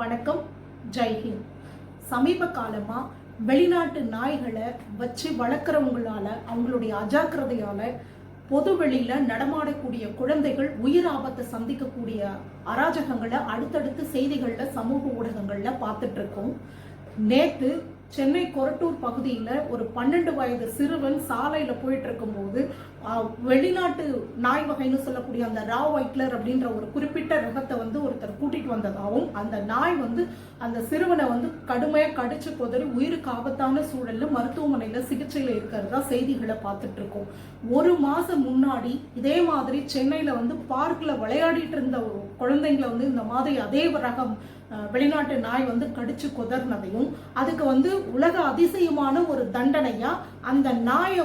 வணக்கம். ஜெய்ஹிந்த். சமீப காலமா வெளிநாட்டு நாய்களை வச்சு வளர்க்குறவங்களால அவங்களுடைய அஜாக்கிரதையால பொது வெளியில நடமாடக்கூடிய குழந்தைகள் உயிர் ஆபத்தை சந்திக்கக்கூடிய அராஜகங்களை அடுத்தடுத்து செய்திகள்ல சமூக ஊடகங்கள்ல பார்த்துட்டு இருக்கோம். நேத்து சென்னை கொரட்டூர் பகுதியில் ஒரு 12 வயது சிறுவன் சாலையில போயிட்டு இருக்கும்போது வெளிநாட்டு நாய் வகைன்னு சொல்லக்கூடிய அந்த ராவ் வைட்லர் அப்படின்ற ஒரு குறிப்பிட்ட ரகத்தை ஒருத்தர் கூட்டிட்டு வந்ததாகவும் அந்த நாய் அந்த சிறுவனை கடுமையா கடிச்சு கொதறி உயிருக்கு ஆபத்தான சூழல்ல மருத்துவமனையில சிகிச்சையில இருக்கிறதா செய்திகளை பார்த்துட்டு இருக்கோம். ஒரு மாசம் முன்னாடி இதே மாதிரி சென்னையில பார்க்ல விளையாடிட்டு இருந்த குழந்தைங்களை இந்த மாதிரி அதே ரகம் வெளிநாட்டு நாய் கடிச்சு கொதர்னதையும் அதுக்கு உலக அதிசயமான ஒரு தண்டனையா அந்த நாயை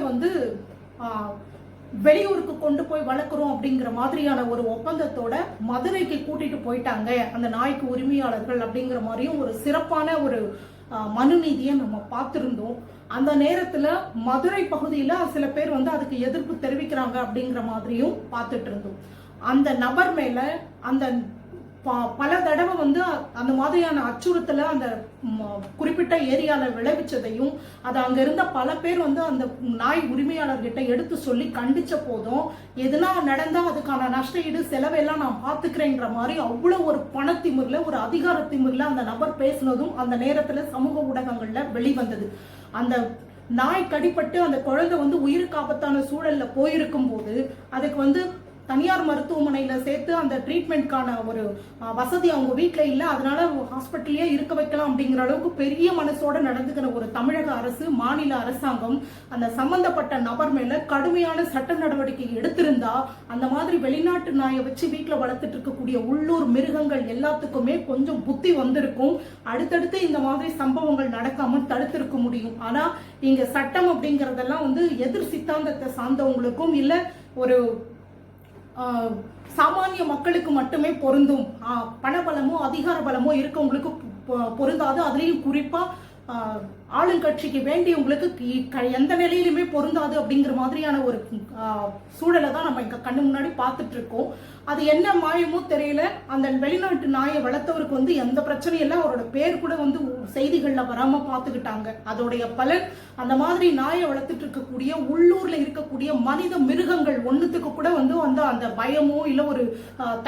வெளியூருக்கு கொண்டு போய் வளர்க்குறோம் அப்படிங்கிற மாதிரியான ஒரு ஒப்பந்தத்தோட மதுரைக்கு கூட்டிட்டு போயிட்டாங்க அந்த நாய்க்கு உரிமையாளர்கள் அப்படிங்கிற மாதிரியும் ஒரு சிறப்பான ஒரு மனு நீதியை நம்ம பார்த்திருந்தோம். அந்த நேரத்துல மதுரை பகுதியில சில பேர் அதுக்கு எதிர்ப்பு தெரிவிக்கிறாங்க அப்படிங்கிற மாதிரியும் பார்த்துட்டு இருந்தோம். அந்த நபர் மேல அந்த பல தடவை அந்த மாதிரியான அச்சுறுத்தலை அந்த குறிப்பிட்ட ஏரியால விளைவிச்சதையும் அது அங்க இருந்த பல பேர் அந்த நாய் உரிமையாளர்கிட்ட எடுத்து சொல்லி கண்டிச்ச போதும் எதுனா நடந்தா அதுக்கான நஷ்ட ஈடு செலவெல்லாம் நான் பாத்துக்கிறேங்கிற மாதிரி அவ்வளவு ஒரு பணத்திமிர்ல ஒரு அதிகார திமிர்ல அந்த நபர் பேசினதும் அந்த நேரத்துல சமூக ஊடகங்கள்ல வெளிவந்தது. அந்த நாய் கடிப்பட்டு அந்த குழந்தை உயிருக்கு ஆபத்தான சூழல்ல போயிருக்கும் போது அதுக்கு தனியார் மருத்துவமனையில சேர்த்து அந்த ட்ரீட்மெண்ட்கான ஒரு வசதி அவங்க வீட்டுல இல்ல, அதனால ஹாஸ்பிட்டலே இருக்க வைக்கலாம் அப்படிங்கிற அளவுக்கு பெரிய மனசோட நடந்துக்கிற ஒரு தமிழக அரசு மாநில அரசாங்கம் அந்த சம்பந்தப்பட்ட நபர் மேல கடுமையான சட்ட நடவடிக்கை எடுத்திருந்தா அந்த மாதிரி வெளிநாட்டு நாயை வச்சு வீட்டுல வளர்த்துட்டு இருக்கக்கூடிய உள்ளூர் மிருகங்கள் எல்லாத்துக்குமே கொஞ்சம் புத்தி வந்திருக்கும். அடுத்தடுத்து இந்த மாதிரி சம்பவங்கள் நடக்காம தடுத்திருக்க முடியும். ஆனா இங்க சட்டம் அப்படிங்கறதெல்லாம் எதிர் சித்தாந்தத்தை சார்ந்தவங்களுக்கும் இல்ல ஒரு சாமானிய மக்களுக்கு மட்டுமே பொருந்தும், பணபலமோ அதிகார பலமோ இருக்கவங்களுக்கு பொருந்தாது. அதுலயும் குறிப்பா ஆளுங்கட்சிக்கு வேண்டியவங்களுக்கு எந்த நிலையிலுமே பொருந்தாது அப்படிங்கிற மாதிரியான ஒரு சூழலை தான் நம்ம இங்க கண்ணு முன்னாடி பார்த்துட்டு இருக்கோம். அது என்ன மாயமோ தெரியல. அந்த வெளிநாட்டு நாயை வளர்த்தவருக்கு எந்த பிரச்சனையும் இல்லை, அவரோட பேர் கூட செய்திகள்ல வராம பார்த்துக்கிட்டாங்க. அதோடைய பலன் அந்த மாதிரி நாயை வளர்த்துட்டு இருக்கக்கூடிய உள்ளூர்ல இருக்கக்கூடிய மனித மிருகங்கள் ஒண்ணுத்துக்கு கூட அந்த பயமோ இல்ல ஒரு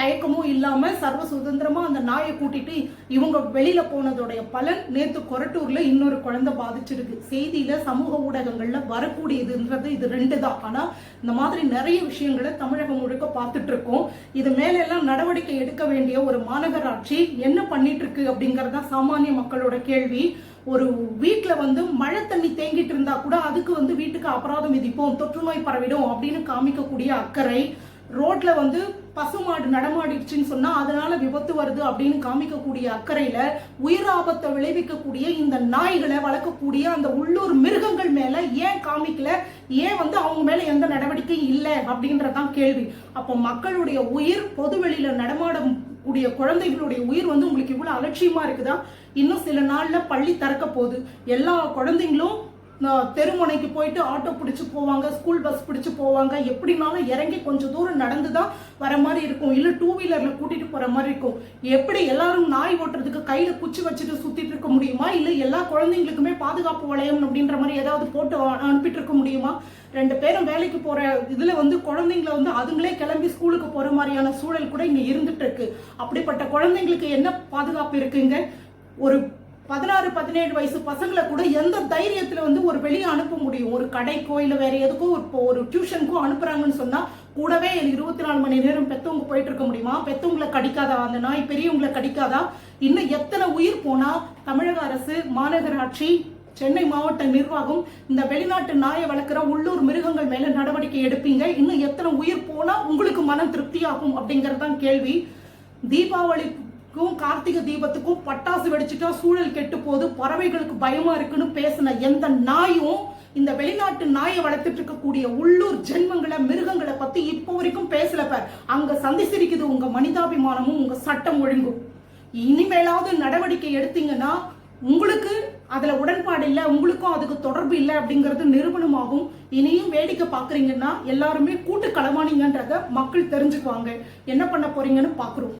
தயக்கமோ இல்லாம சர்வ சுதந்திரமா அந்த நாயை கூட்டிட்டு இவங்க வெளியில போனதோடைய பலன் நேத்து கொரட்டூர்ல இன்னொரு குழந்தை பாதிச்சிருக்கு. செய்தியில சமூக ஊடகங்கள்ல வரக்கூடியதுன்றது இது 2 தான். ஆனா இந்த மாதிரி நிறைய விஷயங்களை தமிழகம் முழுக்க பார்த்துட்டு இருக்கோம். இது மேல எல்லாம் நடவடிக்கை எடுக்க வேண்டிய ஒரு மாநகராட்சி என்ன பண்ணிட்டு இருக்கு அப்படிங்கறத சாமானிய மக்களோட கேள்வி. ஒரு வீட்டுல மழை தண்ணி தேங்கிட்டு இருந்தா கூட அதுக்கு வீட்டுக்கு அபராதம் விதிப்போம், தொற்று நோய் பரவிடும் அப்படின்னு காமிக்கக்கூடிய அக்கறை, ரோட்ல பசுமாடு நடமாடிடுச்சுன்னு சொன்னா அதனால விபத்து வருது அப்படின்னு காமிக்கக்கூடிய அக்கறையில உயிர் ஆபத்தை விளைவிக்கக்கூடிய இந்த நாய்களை வளர்க்கக்கூடிய அந்த உள்ளூர் மிருகங்கள் மேல ஏன் காமிக்கல, ஏன் அவங்க மேல எந்த நடவடிக்கையும் இல்லை அப்படின்றதான் கேள்வி. அப்போ மக்களுடைய உயிர், பொது வெளியில நடமாடும் கூடிய குழந்தைகளுடைய உயிர் உங்களுக்கு இவ்வளவு அலட்சியமா இருக்குதா? இன்னும் சில நாள்ல பள்ளி திறக்க போகுது. எல்லா குழந்தைங்களும் தெருமுனைக்கு போயிட்டு ஆட்டோ பிடிச்சு போவாங்க, ஸ்கூல் பஸ் பிடிச்சு போவாங்க. எப்படினாலும் இறங்கி கொஞ்சம் தூரம் நடந்துதான் வர மாதிரி இருக்கும், இல்ல 2 வீலர்ல கூட்டிட்டு போற மாதிரி இருக்கும். எப்படி எல்லாரும் நாய் ஓட்டுறதுக்கு கையில குச்சி வச்சுட்டு சுத்திட்டு இருக்க முடியுமா? இல்ல எல்லா குழந்தைங்களுக்குமே பாதுகாப்பு வளையம் அப்படின்ற மாதிரி ஏதாவது போட்டு அனுப்பிட்டு இருக்க முடியுமா? 2 பேரும் வேலைக்கு போற இதுல குழந்தைங்களை அதுங்களே கிளம்பி ஸ்கூலுக்கு போற மாதிரியான சூழல் கூட இங்க இருந்துட்டு இருக்கு. அப்படிப்பட்ட குழந்தைங்களுக்கு என்ன பாதுகாப்பு இருக்குங்க? ஒரு 16-17 வயசு பசங்களை கூட எந்த தைரியத்துல ஒரு வெளியே அனுப்ப முடியும்? ஒரு கடைக்கோ இல்ல வேற எதுக்கோ ஒரு டியூஷனுக்கோ அனுப்புறாங்கன்னு சொன்னா கூடவே 24 மணி நேரம் பெத்தவங்க போயிட்டு இருக்க முடியுமா? பெத்தவங்களை கடிக்காதா அந்த நாய்? பெரியவங்களை கடிக்காதா? இன்னும் எத்தனை உயிர் போனா தமிழக அரசு, மாநகராட்சி, சென்னை மாவட்ட நிர்வாகம் இந்த வெளிநாட்டு நாயை வளர்க்கிற உள்ளூர் மிருகங்கள் மேல நடவடிக்கை எடுப்பீங்க? இன்னும் எத்தனை உயிர் போனா உங்களுக்கு மனம் திருப்தியாகும் அப்படிங்கறதுதான் கேள்வி. தீபாவளி கார்த்திகை தீபத்துக்கும் பட்டாசு வெடிச்சுட்டா சூழல் கெட்டு போது, பறவைகளுக்கு பயமா இருக்குன்னு பேசின எந்த நாயும் இந்த வெளிநாட்டு நாயை வளர்த்துட்டு இருக்கக்கூடிய உள்ளூர் ஜென்மங்களை, மிருகங்களை பத்தி இப்போ வரைக்கும் பேசல. அங்க சந்திச்சிருக்குது உங்க மனிதாபிமானமும் உங்க சட்டம் ஒழுங்கும். இனிமேலாவது நடவடிக்கை எடுத்தீங்கன்னா உங்களுக்கு அதுல உடன்பாடு இல்லை, உங்களுக்கும் அதுக்கு தொடர்பு இல்லை அப்படிங்கிறது நிரூபணமாகும். இனியும் வேடிக்கை பாக்குறீங்கன்னா எல்லாருமே கூட்டு களவானீங்கன்றத மக்கள் தெரிஞ்சுக்குவாங்க. என்ன பண்ண போறீங்கன்னு பாக்குறோம்.